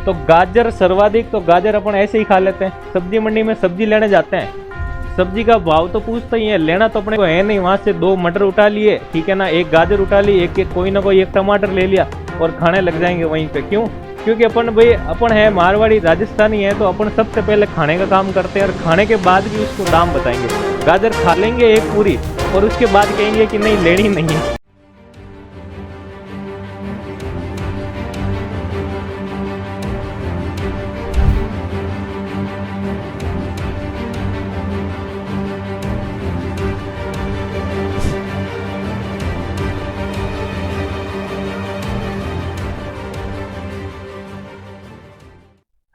तो गाजर सर्वाधिक, तो गाजर अपन ऐसे ही खा लेते हैं। सब्जी मंडी में सब्जी लेने जाते हैं, सब्जी का भाव तो पूछते ही है, लेना तो अपने को है नहीं। वहां से 2 मटर उठा लिए, ठीक है ना, 1 गाजर उठा ली, एक कोई ना कोई 1 टमाटर ले लिया और खाने लग जाएंगे वहीं पे। क्यों? क्योंकि अपन भाई अपन है मारवाड़ी राजस्थानी है, तो अपन सबसे पहले खाने का काम करते हैं और खाने के बाद भी उसको दाम बताएंगे। गाजर खा लेंगे एक पूरी और उसके बाद कहेंगे कि नहीं लेनी नहीं है।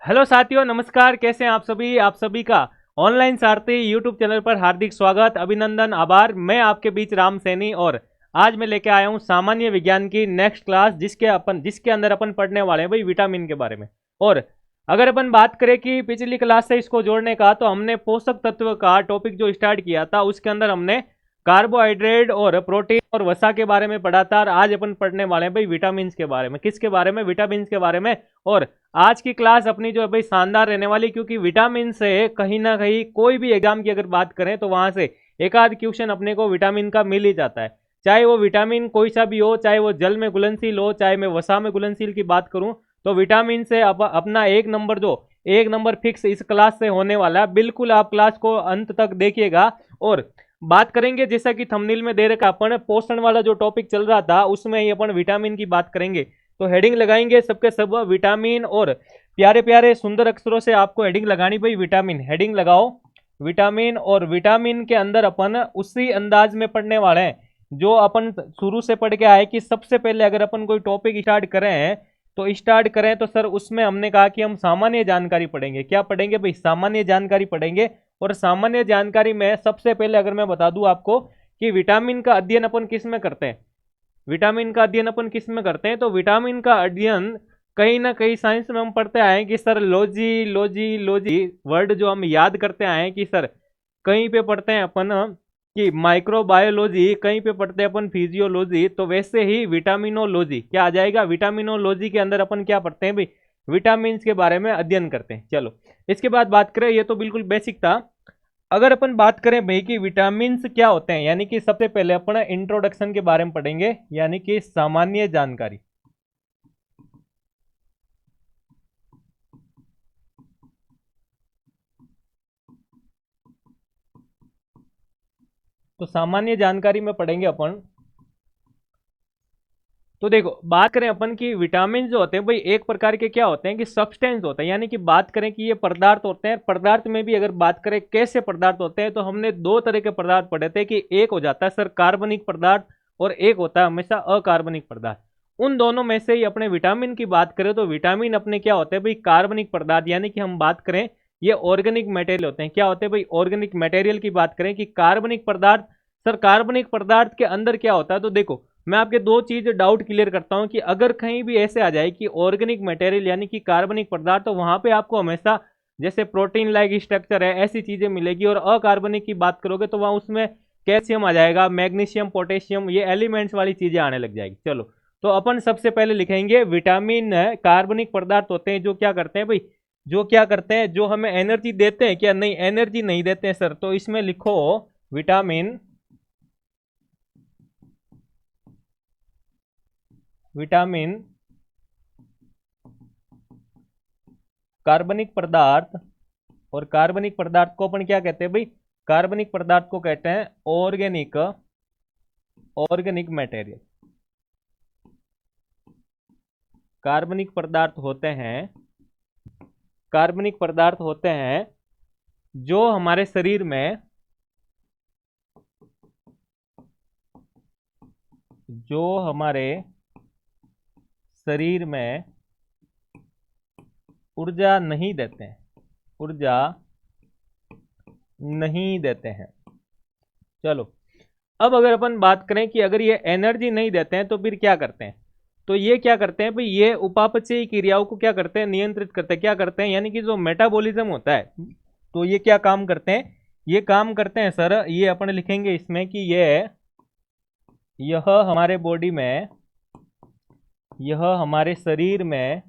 हेलो साथियों, नमस्कार। कैसे हैं आप सभी? आप सभी का ऑनलाइन सारथी यूट्यूब चैनल पर हार्दिक स्वागत, अभिनंदन, आभार। मैं आपके बीच राम सैनी और आज मैं लेके आया हूं सामान्य विज्ञान की नेक्स्ट क्लास, जिसके अंदर अपन पढ़ने वाले हैं भाई विटामिन के बारे में। और अगर अपन बात करें कि पिछली क्लास से इसको जोड़ने का, तो हमने पोषक तत्व का टॉपिक जो स्टार्ट किया था उसके अंदर हमने कार्बोहाइड्रेट और प्रोटीन और वसा के बारे में पढ़ा था। और आज अपन पढ़ने वाले हैं भाई विटामिन के बारे में। किसके बारे में? विटामिन के बारे में। और आज की क्लास अपनी जो है भाई शानदार रहने वाली, क्योंकि विटामिन से कहीं ना कहीं कोई भी एग्जाम की अगर बात करें तो वहां से एक आध क्वेश्चन अपने को विटामिन का मिल ही जाता है। चाहे वो विटामिन कोई सा भी हो, चाहे वो जल में घुलनशील हो, चाहे मैं वसा में घुलनशील की बात करूं, तो विटामिन से अपना एक नंबर फिक्स इस क्लास से होने वाला है। बिल्कुल आप क्लास को अंत तक देखिएगा। और बात करेंगे, जैसा कि थंबनेल में दे रखा, अपन पोषण वाला जो टॉपिक चल रहा था उसमें ही अपन विटामिन की बात करेंगे। तो हेडिंग लगाएंगे सबके सब विटामिन, और प्यारे प्यारे सुंदर अक्षरों से आपको हेडिंग लगानी भाई विटामिन। हेडिंग लगाओ विटामिन। और विटामिन के अंदर अपन उसी अंदाज में पढ़ने वाले हैं जो अपन शुरू से पढ़ के आए कि सबसे पहले अगर अपन कोई टॉपिक स्टार्ट करें तो सर उसमें हमने कहा कि हम सामान्य जानकारी पढ़ेंगे। क्या पढ़ेंगे भाई? सामान्य जानकारी पढ़ेंगे। और सामान्य जानकारी में सबसे पहले अगर मैं बता दूं आपको कि विटामिन का अध्ययन अपन किस में करते हैं, विटामिन का अध्ययन अपन किस में करते हैं, तो विटामिन का अध्ययन कहीं ना कहीं साइंस में हम पढ़ते आए हैं कि sir logy logy logy word जो हम याद करते आए हैं कि सर कहीं पे पढ़ते हैं अपन कि माइक्रोबायोलॉजी, कहीं पे पढ़ते हैं अपन फिजियोलॉजी, तो वैसे ही विटामिनोलॉजी क्या आ जाएगा? विटामिनोलॉजी के अंदर अपन क्या पढ़ते हैं भाई? विटामिन के बारे में अध्ययन करते हैं। चलो इसके बाद बात करें, ये तो बिल्कुल बेसिक था। अगर अपन बात करें भाई कि विटामिन क्या होते हैं, यानी कि सबसे पहले अपन इंट्रोडक्शन के बारे में पढ़ेंगे, यानी कि सामान्य जानकारी। तो सामान्य जानकारी में पढ़ेंगे अपन। तो देखो बात करें अपन की विटामिन जो होते हैं भाई एक प्रकार के क्या होते हैं कि सब्सटेंस होते हैं, यानी कि बात करें कि ये पदार्थ होते हैं। पदार्थ में भी अगर बात करें कैसे पदार्थ होते हैं, तो हमने 2 तरह के पदार्थ पढ़े थे कि एक हो जाता है सर कार्बनिक पदार्थ और एक होता है हमेशा अकार्बनिक पदार्थ। उन दोनों में से ही अपने विटामिन की बात करें तो विटामिन अपने क्या होते हैं भाई? कार्बनिक पदार्थ, यानी कि हम बात करें ये ऑर्गेनिक मटेरियल होते हैं। क्या होते हैं भाई? ऑर्गेनिक मटेरियल की बात करें कि कार्बनिक पदार्थ, सर कार्बनिक पदार्थ के अंदर क्या होता है, तो देखो मैं आपके 2 चीज डाउट क्लियर करता हूं कि अगर कहीं भी ऐसे आ जाए कि ऑर्गेनिक मटेरियल यानी कि कार्बनिक पदार्थ, तो वहां पे आपको हमेशा जैसे प्रोटीन लाइक स्ट्रक्चर है ऐसी चीजें मिलेगी। और अकार्बनिक की बात करोगे तो वहां उसमें कैल्शियम आ जाएगा, मैग्नीशियम, पोटेशियम, ये एलिमेंट्स वाली चीजें आने लग जाएगी। चलो तो अपन सबसे पहले लिखेंगे विटामिन कार्बनिक पदार्थ होते हैं जो क्या करते हैं भाई, जो क्या करते हैं, जो हमें एनर्जी देते हैं। क्या नहीं? एनर्जी नहीं देते हैं सर। तो इसमें लिखो विटामिन, विटामिन कार्बनिक पदार्थ। और कार्बनिक पदार्थ को अपन क्या कहते हैं भाई? कार्बनिक पदार्थ को कहते हैं ऑर्गेनिक, ऑर्गेनिक मटेरियल। कार्बनिक पदार्थ होते हैं, कार्बनिक पदार्थ होते हैं जो हमारे शरीर में, जो हमारे शरीर में ऊर्जा नहीं देते हैं, ऊर्जा नहीं देते हैं। चलो अब अगर अपन बात करें कि अगर ये एनर्जी नहीं देते हैं तो फिर क्या करते हैं, तो ये क्या करते हैं भाई? ये उपापचयी क्रियाओं को क्या करते हैं? नियंत्रित करते हैं। क्या करते हैं? यानी कि जो मेटाबॉलिज्म होता है, तो ये क्या काम करते हैं? ये काम करते हैं सर, ये अपन लिखेंगे इसमें कि यह हमारे बॉडी में, यह हमारे शरीर में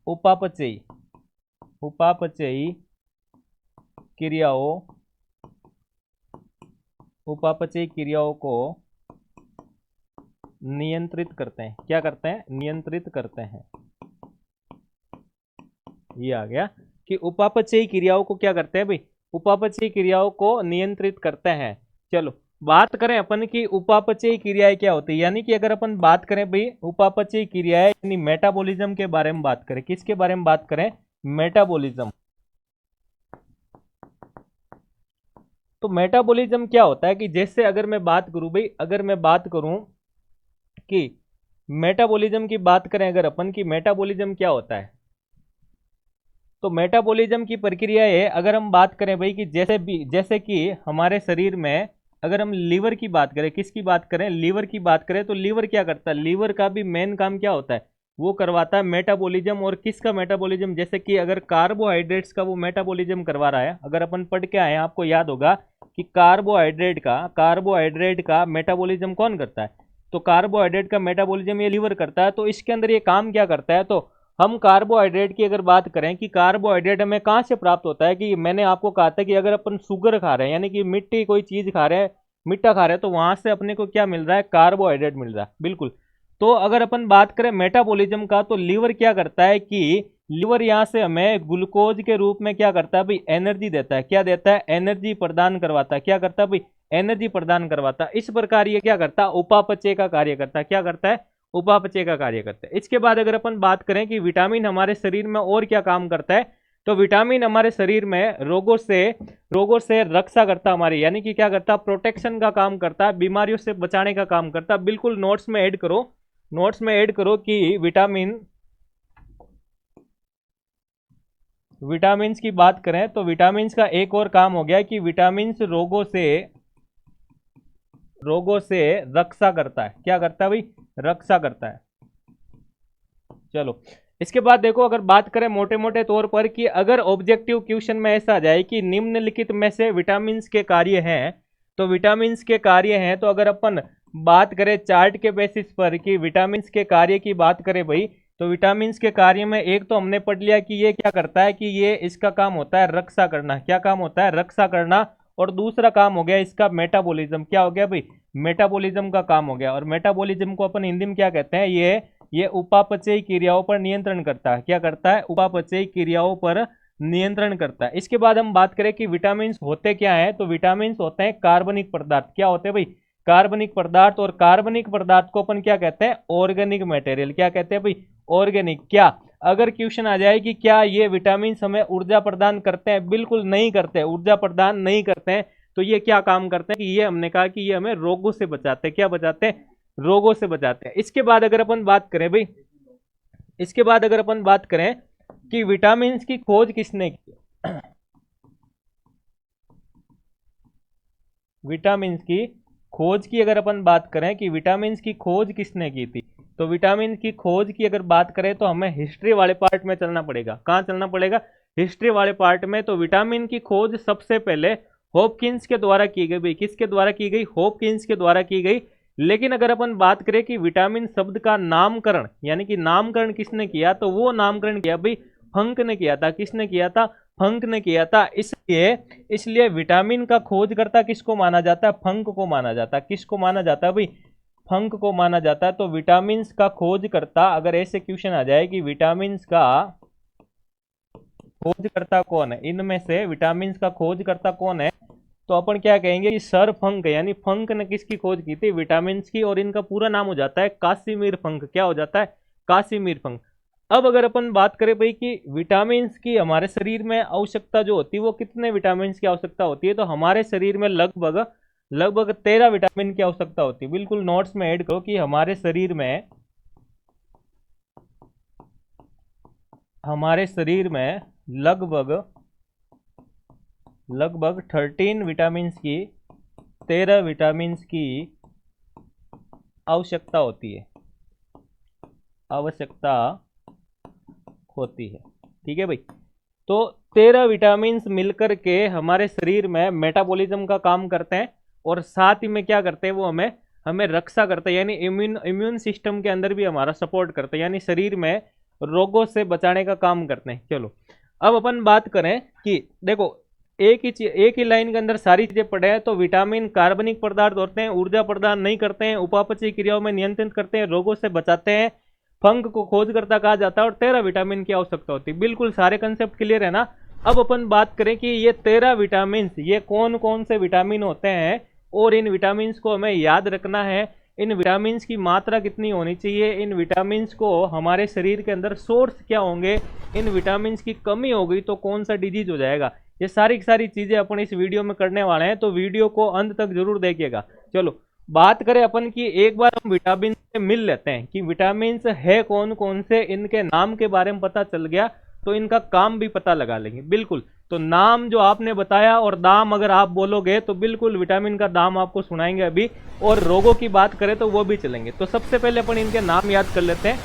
उपापचयी उपापचयी क्रियाओं को नियंत्रित करते हैं। क्या करते हैं? नियंत्रित करते हैं। ये आ गया कि उपापचयी क्रियाओं को क्या करते हैं भाई? उपापचयी क्रियाओं को नियंत्रित करते हैं। चलो बात करें अपन की उपापचयी क्रियाएं क्या होती है, यानी कि अगर अपन बात करें भाई उपापचयी क्रियाएं यानी मेटाबॉलिज्म के बारे में बात करें, किसके बारे में बात करें? मेटाबॉलिज्म। तो मेटाबॉलिज्म क्या होता है कि जैसे अगर मैं बात करूं भाई, अगर मैं बात करूं कि मेटाबॉलिज्म की बात करें अगर अपन की, मेटाबॉलिज्म क्या होता है? तो मेटाबॉलिज्म की प्रक्रिया है, अगर हम बात करें भाई कि जैसे कि हमारे शरीर में अगर हम लीवर की बात करें, किसकी बात करें? लीवर की बात करें, तो लीवर क्या करता है? लीवर का भी मेन काम क्या होता है? वो करवाता है मेटाबॉलिज्म। और किसका मेटाबॉलिज्म? जैसे कि अगर कार्बोहाइड्रेट्स का वो मेटाबॉलिज्म करवा रहा है, अगर अपन पढ़ के आए आपको याद होगा कि कार्बोहाइड्रेट का मेटाबॉलिज्म कौन करता है? तो कार्बोहाइड्रेट का मेटाबॉलिज्म ये लीवर करता है। तो इसके अंदर ये काम क्या करता है? तो हम कार्बोहाइड्रेट की अगर बात करें कि कार्बोहाइड्रेट हमें कहाँ से प्राप्त होता है, कि मैंने आपको कहा था कि अगर अपन शुगर खा रहे हैं यानी कि मिट्टी कोई चीज खा रहे हैं, मिट्टा खा रहे हैं, तो वहां से अपने को क्या मिल रहा है? कार्बोहाइड्रेट मिल रहा है। बिल्कुल। तो अगर अपन बात करें मेटाबॉलिज्म का, तो लीवर क्या करता है कि लीवर यहाँ से हमें ग्लूकोज के रूप में क्या करता है भाई? एनर्जी देता है। क्या देता है? एनर्जी प्रदान करवाता है। क्या करता है भाई? एनर्जी प्रदान करवाता है। इस प्रकार ये क्या करता है? उपापचय का कार्य करता है। क्या करता है? उपापचय का कार्य करता है। इसके बाद अगर अपन बात करें कि विटामिन हमारे शरीर में और क्या काम करता है, तो विटामिन हमारे शरीर में रोगों से रक्षा करता है हमारी, यानी कि क्या करता है? प्रोटेक्शन का काम करता है, बीमारियों से बचाने का काम करता है। बिल्कुल नोट्स में ऐड करो कि विटामिन्स की बात करें तो विटामिन्स का एक और काम हो गया कि विटामिन्स रोगों से रक्षा करता है। क्या करता है भाई? रक्षा करता है। चलो इसके बाद देखो, अगर बात करें मोटे मोटे तौर पर कि अगर ऑब्जेक्टिव क्वेश्चन में ऐसा आ जाए कि निम्नलिखित में से विटामिन्स के कार्य हैं, तो विटामिन्स के कार्य हैं, तो अगर अपन बात करें चार्ट के बेसिस पर कि विटामिन्स के कार्य की बात करें भाई, तो विटामिन्स के कार्य में एक तो हमने पढ़ लिया कि ये क्या करता है, कि ये इसका काम होता है रक्षा करना। क्या काम होता है? रक्षा करना। और दूसरा काम हो गया इसका मेटाबॉलिज्म। क्या हो गया भाई? मेटाबॉलिज्म का काम हो गया। और मेटाबॉलिज्म को अपन हिंदी में क्या कहते हैं? ये उपापचयी क्रियाओं पर नियंत्रण करता है। क्या करता है? उपापचयी क्रियाओं पर नियंत्रण करता है। इसके बाद हम बात करें कि विटामिन होते क्या हैं, तो विटामिन होते हैं कार्बनिक पदार्थ। क्या होते हैं भाई? कार्बनिक पदार्थ। और कार्बनिक पदार्थ को अपन क्या कहते हैं? Organic material. क्या कहते हैं भाई? ऑर्गेनिक। क्या अगर क्वेश्चन आ जाए कि क्या ये विटामिन हमें ऊर्जा प्रदान करते हैं? बिल्कुल नहीं करते, ऊर्जा प्रदान नहीं करते हैं। तो ये क्या काम करते हैं कि ये हमने कहा कि ये हमें रोगों से बचाते हैं। क्या बचाते हैं? रोगों से बचाते हैं। इसके बाद अगर अपन बात करें भाई, इसके बाद अगर अपन बात करें कि विटामिन की खोज किसने की, विटामिन की खोज की अगर अपन बात करें कि विटामिन की खोज किसने की थी, तो विटामिन की खोज की अगर बात करें तो हमें हिस्ट्री वाले पार्ट में चलना पड़ेगा। कहां चलना पड़ेगा? हिस्ट्री वाले पार्ट में। तो विटामिन की खोज सबसे पहले हॉपकिंस के द्वारा की गई भाई। किसके द्वारा की गई? हॉपकिंस के द्वारा की गई। लेकिन अगर अपन बात करें कि विटामिन शब्द का नामकरण, यानी कि नामकरण किसने किया, तो वो नामकरण किया भाई फंक ने किया था। किसने किया था? फंक ने किया था। इसलिए विटामिन का खोजकर्ता किसको माना जाता है? फंक को माना जाता है। किसको माना जाता है भाई? फंक को माना जाता है। तो विटामिन का खोजकर्ता, अगर ऐसे क्वेश्चन आ जाए कि विटामिन का खोजकर्ता कौन है, इनमें से विटामिन का खोजकर्ता कौन है, तो अपन क्या कहेंगे कि सर फंक, यानी फंक ने किसकी खोज की थी? विटामिन की। और इनका पूरा नाम हो जाता है कासिमिर फंक। क्या हो जाता है? Casimir Funk. अब अगर अपन बात करें भाई कि विटामिन की हमारे शरीर में आवश्यकता जो होती है वो कितने विटामिन की आवश्यकता होती है, तो हमारे शरीर में लगभग 13 विटामिन की आवश्यकता होती है। बिल्कुल नोट्स में ऐड करो कि हमारे शरीर में लगभग 13 विटामिन की 13 विटामिन की आवश्यकता होती है। ठीक है भाई। तो 13 विटामिन मिलकर के हमारे शरीर में मेटाबॉलिज्म का काम करते हैं। और साथ ही में क्या करते हैं? वो हमें रक्षा करते हैं, यानी इम्यून सिस्टम के अंदर भी हमारा सपोर्ट करते हैं। यानी शरीर में रोगों से बचाने का काम करते हैं। चलो अब अपन बात करें कि देखो एक ही लाइन के अंदर सारी चीजें पढ़े हैं। तो विटामिन कार्बनिक पदार्थ होते हैं, ऊर्जा प्रदान नहीं करते हैं, उपापचयी क्रियाओं में नियंत्रित करते हैं, रोगों से बचाते हैं, फंग को खोजकर्ता कहा जाता है और 13 विटामिन की आवश्यकता होती है। बिल्कुल सारे कंसेप्ट क्लियर है ना। अब अपन बात करें कि ये 13 विटामिन ये कौन कौन से विटामिन होते हैं और इन विटामिन को हमें याद रखना है। इन विटामिन की मात्रा कितनी होनी चाहिए, इन विटामिन को हमारे शरीर के अंदर सोर्स क्या होंगे, इन विटामिन की कमी हो गई तो कौन सा डिजीज हो जाएगा, ये सारी की सारी चीजें अपन इस वीडियो में करने वाले हैं। तो वीडियो को अंत तक जरूर देखिएगा। चलो बात करें अपन की, एक बार हम विटामिन से मिल लेते हैं कि विटामिन है कौन कौन से, इनके नाम के बारे में पता चल गया तो इनका काम भी पता लगा लेंगे। बिल्कुल, तो नाम जो आपने बताया और दाम अगर आप बोलोगे तो बिल्कुल विटामिन का दाम आपको सुनाएंगे अभी, और रोगों की बात करें तो वो भी चलेंगे। तो सबसे पहले अपन इनके नाम याद कर लेते हैं।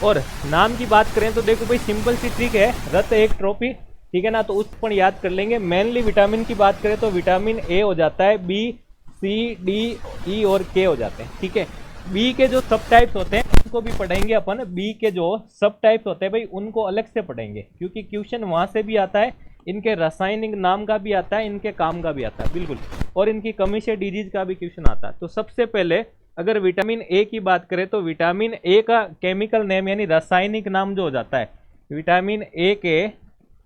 और नाम की बात करें तो देखो भाई सिंपल सी ट्रिक है, रत एक ट्रॉफी, ठीक है ना, तो उस पर याद कर लेंगे। मेनली विटामिन की बात करें तो विटामिन ए हो जाता है, बी सी डी ई और के हो जाते हैं, ठीक है। बी के जो सब टाइप्स होते हैं उनको भी पढ़ेंगे अपन, बी के जो सब टाइप्स होते हैं भाई उनको अलग से पढ़ेंगे, क्योंकि क्वेश्चन वहां से भी आता है, इनके रासायनिक नाम का भी आता है, इनके काम का भी आता है, बिल्कुल, और इनकी कमी से डिजीज का भी क्वेश्चन आता है। तो सबसे पहले अगर विटामिन ए की बात करें तो विटामिन ए का केमिकल नेम यानी रासायनिक नाम जो हो जाता है, विटामिन ए के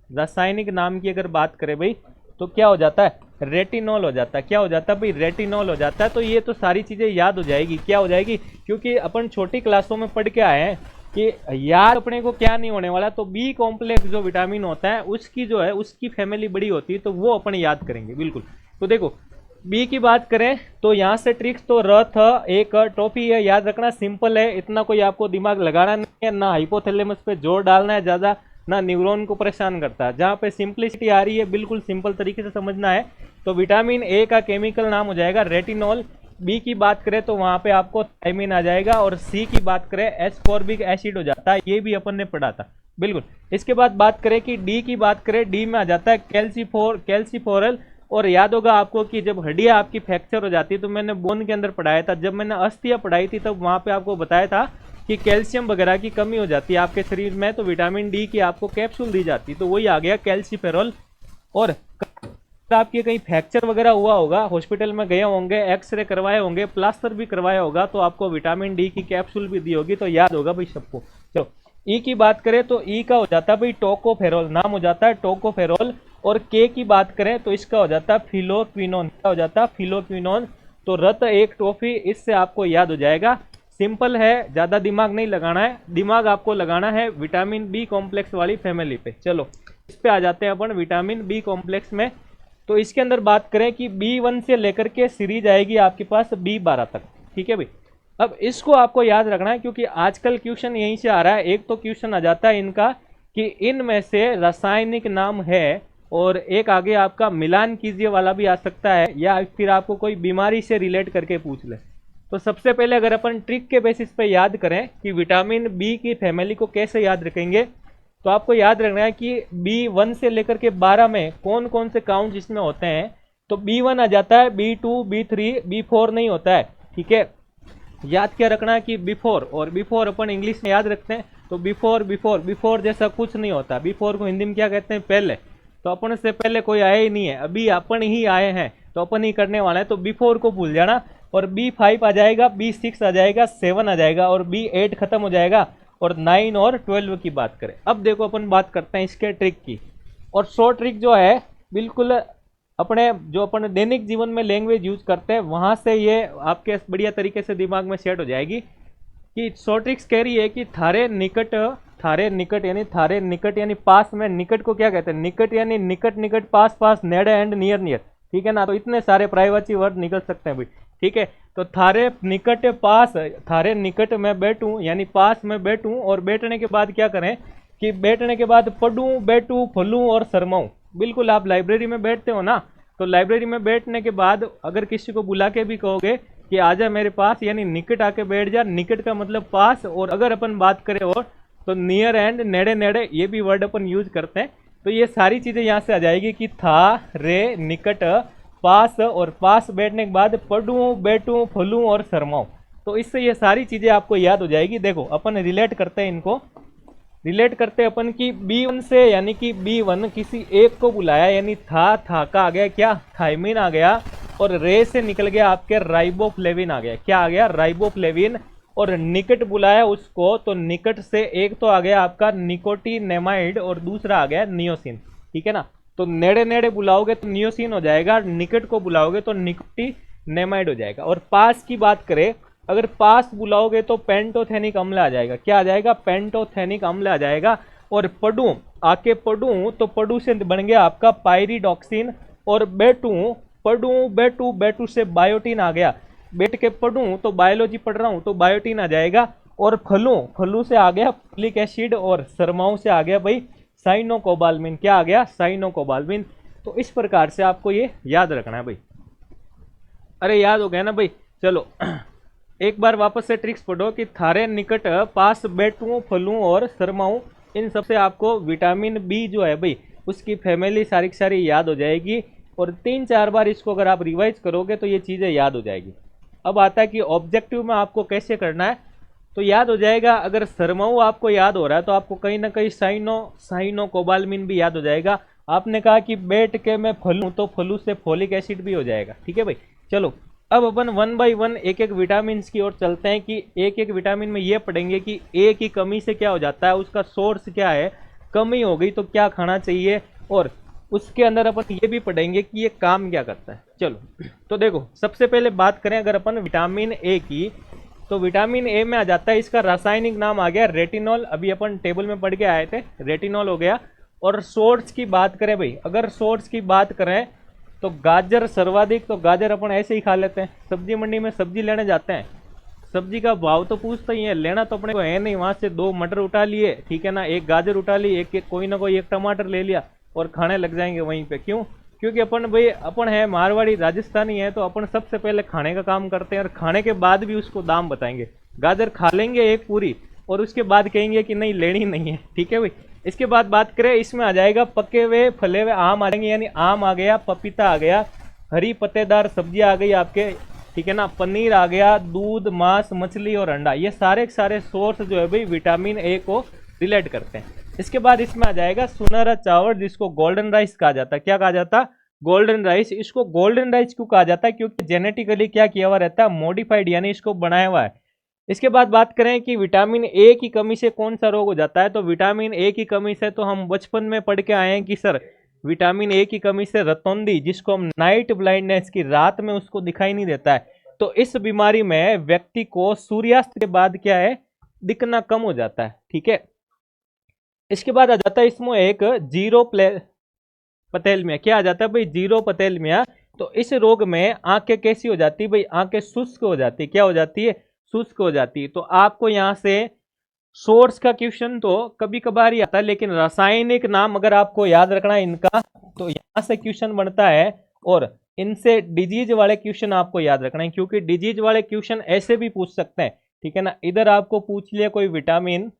रासायनिक नाम की अगर बात करें भाई तो क्या हो जाता है, रेटिनॉल हो जाता है। क्या हो जाता है भाई, रेटिनॉल हो जाता है। तो ये तो सारी चीजें याद हो जाएगी, क्या हो जाएगी, क्योंकि अपन छोटी क्लासों में पढ़ के आए हैं कि याद अपने को क्या नहीं होने वाला। तो बी कॉम्प्लेक्स जो विटामिन होता है उसकी जो है उसकी फैमिली बड़ी होती है, तो वो अपन याद करेंगे बिल्कुल। तो देखो बी की बात करें तो यहाँ से ट्रिक्स तो रथ एक टॉफी है, याद रखना, सिंपल है, इतना कोई आपको दिमाग लगाना नहीं है, ना हाइपोथैलेमस पे जोर डालना है ज्यादा, ना न्यूरॉन को परेशान करता है। जहाँ पे सिंपलिसिटी आ रही है बिल्कुल सिंपल तरीके से समझना है। तो विटामिन ए का केमिकल नाम हो जाएगा रेटिनॉल, बी की बात करें तो वहां पे आपको थायमिन आ जाएगा, और सी की बात करें एस्कॉर्बिक एसिड हो जाता है, ये भी अपन ने पढ़ा था बिल्कुल। इसके बाद बात करें कि डी की बात करें, डी में आ जाता है कैल्सीफोरल। और याद होगा आपको कि जब हड्डियां आपकी फ्रैक्चर हो जाती है, तो मैंने बोन के अंदर पढ़ाया था, जब मैंने अस्थियां पढ़ाई थी तब वहां पे आपको बताया था कि कैल्शियम वगैरह की कमी हो जाती है आपके शरीर में, तो विटामिन डी की आपको कैप्सूल दी जाती है, तो वही आ गया कैल्सीफेरॉल। और आपके कहीं फ्रैक्चर वगैरह हुआ होगा, हॉस्पिटल में गए होंगे, एक्सरे करवाए होंगे, प्लास्टर भी करवाया होगा, तो आपको विटामिन डी की कैप्सूल भी दी होगी, तो याद होगा भाई सबको। चलो ई की बात करें तो ई का हो जाता है भाई टोकोफेरोल, नाम हो जाता है टोकोफेरोल। और के की बात करें तो इसका हो जाता है फिलोक्विनोन, क्या हो जाता है, फिलोक्विनोन। तो रत एक टॉफी, इससे आपको याद हो जाएगा, सिंपल है, ज्यादा दिमाग नहीं लगाना है, दिमाग आपको लगाना है विटामिन बी कॉम्प्लेक्स वाली फैमिली पे। चलो इस पे आ जाते हैं अपन विटामिन बी कॉम्प्लेक्स में। तो इसके अंदर बात करें कि B1 से लेकर के सीरीज आएगी आपके पास B12 तक, ठीक है भाई। अब इसको आपको याद रखना है, क्योंकि आजकल क्वेश्चन यहीं से आ रहा है। एक तो क्वेश्चन आ जाता है इनका कि इनमें से रासायनिक नाम है, और एक आगे आपका मिलान कीजिए वाला भी आ सकता है, या फिर आपको कोई बीमारी से रिलेट करके पूछ ले। तो सबसे पहले अगर अपन ट्रिक के बेसिस पे याद करें कि विटामिन बी की फैमिली को कैसे याद रखेंगे, तो आपको याद रखना है कि B1 से लेकर के 12 में कौन कौन से काउंट जिसमें होते हैं। तो B1 आ जाता है, B2, B3, B4 नहीं होता है, ठीक है। याद क्या रखना है कि बिफोर, और बिफोर अपन इंग्लिश में याद रखते हैं, तो बिफोर जैसा कुछ नहीं होता। बिफोर को हिंदी में क्या कहते हैं, पहले। तो अपन से पहले कोई आया ही नहीं है, अभी अपन ही आए हैं, तो अपन ही करने वाला है, तो बिफोर को भूल जाना। और B5 आ जाएगा, B6 आ जाएगा, 7 आ जाएगा, और B8 खत्म हो जाएगा, और 9 और 12 की बात करें। अब देखो अपन बात करते हैं इसके ट्रिक की, और शॉर्ट ट्रिक जो है बिल्कुल अपने जो अपन दैनिक जीवन में लैंग्वेज यूज करते हैं वहां से ये आपके बढ़िया तरीके से दिमाग में सेट हो जाएगी। कि शॉर्ट ट्रिक्स कह रही है कि थारे निकट यानी पास में, निकट को क्या कहते हैं, निकट यानी निकट, पास, नेड़े एंड नियर, ठीक है ना। तो इतने सारे प्राइवेसी वर्ड निकल सकते हैं भाई, ठीक है। तो थारे निकट पास, थारे निकट में बैठूं यानी पास में बैठूं, और बैठने के बाद क्या करें कि बैठने के बाद पढ़ूं, बैठूं, फलूं और शर्माऊं। बिल्कुल, आप लाइब्रेरी में बैठते हो ना, तो लाइब्रेरी में बैठने के बाद अगर किसी को बुला के भी कहोगे कि आजा मेरे पास, यानी निकट आके बैठ जा, निकट का मतलब पास। और अगर अपन बात करें और तो नियर एंड, नेड़े, ये भी वर्ड अपन यूज करते हैं। तो ये सारी चीजें यहाँ से आ जाएगी कि था, रे, निकट, पास, और पास बैठने के बाद पढ़ूं, बैठूं, फलूं और शर्माऊं। तो इससे ये सारी चीजें आपको याद हो जाएगी। देखो अपन रिलेट करते हैं इनको, रिलेट करते हैं अपन की B1 से, यानी कि B1 किसी एक को बुलाया, यानी था का आ गया क्या, थायमिन आ गया, और रे से निकल गया आपके राइबोफ्लेविन आ गया, क्या आ गया, राइबोफ्लेविन। और निकट बुलाया उसको, तो निकट से एक तो आ गया आपका निकोटिनेमाइड और दूसरा आ गया नियोसिन, ठीक है ना। तो नेड़े नेड़े बुलाओगे तो नियोसिन हो जाएगा, निकट को बुलाओगे तो निकोटिनेमाइड हो जाएगा। और पास की बात करें, अगर पास बुलाओगे तो पेंटोथेनिक अम्ल आ जाएगा, क्या आ जाएगा, पेंटोथेनिक अम्ल आ जाएगा। और पडू आके पडू, तो पडू से बन गया आपका पायरिडॉक्सिन। और बेटू, पडू बेटू, बेटू से बायोटीन आ गया, बैठ के पढ़ूं तो बायोलॉजी पढ़ रहा हूं तो बायोटीन आ जाएगा। और फलू, फलू से आ गया फोलिक एसिड, और सरमाओं से आ गया भाई साइनोकोबाल्मिन, क्या आ गया, साइनोकोबाल्मिन। तो इस प्रकार से आपको ये याद रखना है भाई। अरे याद हो गया ना भाई, चलो एक बार वापस से ट्रिक्स पढ़ो कि थारे निकट पास बेटुओं, फलुओं और सरमाओं, इन सबसे आपको विटामिन बी जो है भाई उसकी फैमिली सारी की सारी याद हो जाएगी। और 3-4 बार इसको अगर आप रिवाइज करोगे तो ये चीज़ें याद हो जाएगी। अब आता है कि ऑब्जेक्टिव में आपको कैसे करना है, तो याद हो जाएगा। अगर सरमाऊ आपको याद हो रहा है तो आपको कहीं ना कहीं साइनोकोबाल्मिन भी याद हो जाएगा। आपने कहा कि बैठ के मैं फलूं, तो फलू से फोलिक एसिड भी हो जाएगा, ठीक है भाई। चलो अब अपन 1 बाय 1 एक एक विटामिन की ओर चलते हैं कि एक एक विटामिन में ये पढ़ेंगे कि ए की कमी से क्या हो जाता है, उसका सोर्स क्या है, कमी हो गई तो क्या खाना चाहिए, और उसके अंदर अपन ये भी पढ़ेंगे कि ये काम क्या करता है। चलो तो देखो, सबसे पहले बात करें अगर अपन विटामिन ए की, तो विटामिन ए में आ जाता है, इसका रासायनिक नाम आ गया रेटिनॉल, अभी अपन टेबल में पढ़ के आए थे, रेटिनॉल हो गया। और सोर्स की बात करें भाई, अगर सोर्स की बात करें तो गाजर सर्वाधिक, तो गाजर अपन ऐसे ही खा लेते हैं, सब्जी मंडी में सब्जी लेने जाते हैं, सब्जी का भाव तो पूछते ही है, लेना तो अपने को है नहीं, वहां से 2 मटर उठा लिए, ठीक है ना, एक गाजर उठा ली, एक कोई ना कोई एक टमाटर ले लिया और खाने लग जाएंगे वहीं पे। क्यों? क्योंकि अपन भाई अपन है मारवाड़ी राजस्थानी है, तो अपन सबसे पहले खाने का काम करते हैं और खाने के बाद भी उसको दाम बताएंगे। गाजर खा लेंगे एक पूरी और उसके बाद कहेंगे कि नहीं लेनी नहीं है, ठीक है भाई। इसके बाद बात करें, इसमें आ जाएगा पके हुए फले हुए आम आ जाएंगे, यानी आम आ गया, पपीता आ गया, हरी पत्तेदार सब्जी आ गई आपके, ठीक है ना, पनीर आ गया, दूध, मांस, मछली और अंडा, ये सारे के सारे सोर्स जो है भाई विटामिन ए को रिलेट करते हैं। इसके बाद इसमें आ जाएगा सुनहरा चावल, जिसको गोल्डन राइस कहा जाता है, क्या कहा जाता है, गोल्डन राइस। इसको गोल्डन राइस क्यों कहा जाता है, क्योंकि जेनेटिकली क्या किया हुआ रहता है, मॉडिफाइड, यानी इसको बनाया हुआ है। इसके बाद बात करें कि विटामिन ए की कमी से कौन सा रोग हो जाता है, तो विटामिन ए की कमी से तो हम बचपन में पढ़ के आए हैं कि सर विटामिन ए की कमी से रतौंधी, जिसको हम नाइट ब्लाइंडनेस की, रात में उसको दिखाई नहीं देता है, तो इस बीमारी में व्यक्ति को सूर्यास्त के बाद क्या है, दिखना कम हो जाता है, ठीक है। इसके बाद आ जाता है इसमें एक जीरो पतेलमिया, क्या आ जाता है भाई, जीरो पतेलमिया। तो इस रोग में आंखें कैसी हो जाती है भाई, आंखें शुष्क हो जाती है, क्या हो जाती है, शुष्क हो जाती है। तो आपको यहाँ से सोर्स का क्वेश्चन तो कभी कभार ही आता है, लेकिन रासायनिक नाम अगर आपको याद रखना है इनका, तो यहाँ से क्वेश्चन बनता है। और इनसे डिजीज वाले क्वेश्चन आपको याद रखना है, क्योंकि डिजीज वाले क्वेश्चन ऐसे भी पूछ सकते हैं, ठीक है ना। इधर आपको पूछ लिया कोई विटामिन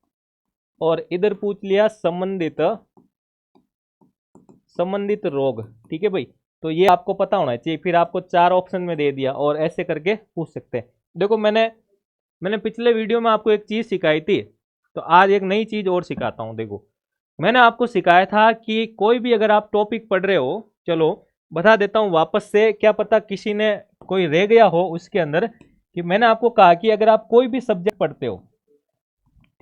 और इधर पूछ लिया संबंधित रोग, ठीक है भाई। तो ये आपको पता होना चाहिए, फिर आपको 4 ऑप्शन में दे दिया और ऐसे करके पूछ सकते हैं। देखो मैंने पिछले वीडियो में आपको एक चीज सिखाई थी, तो आज एक नई चीज और सिखाता हूं। देखो मैंने आपको सिखाया था कि कोई भी अगर आप टॉपिक पढ़ रहे हो, चलो बता देता हूं वापस से, क्या पता किसी ने कोई रह गया हो उसके अंदर, कि मैंने आपको कहा कि अगर आप कोई भी सब्जेक्ट पढ़ते हो,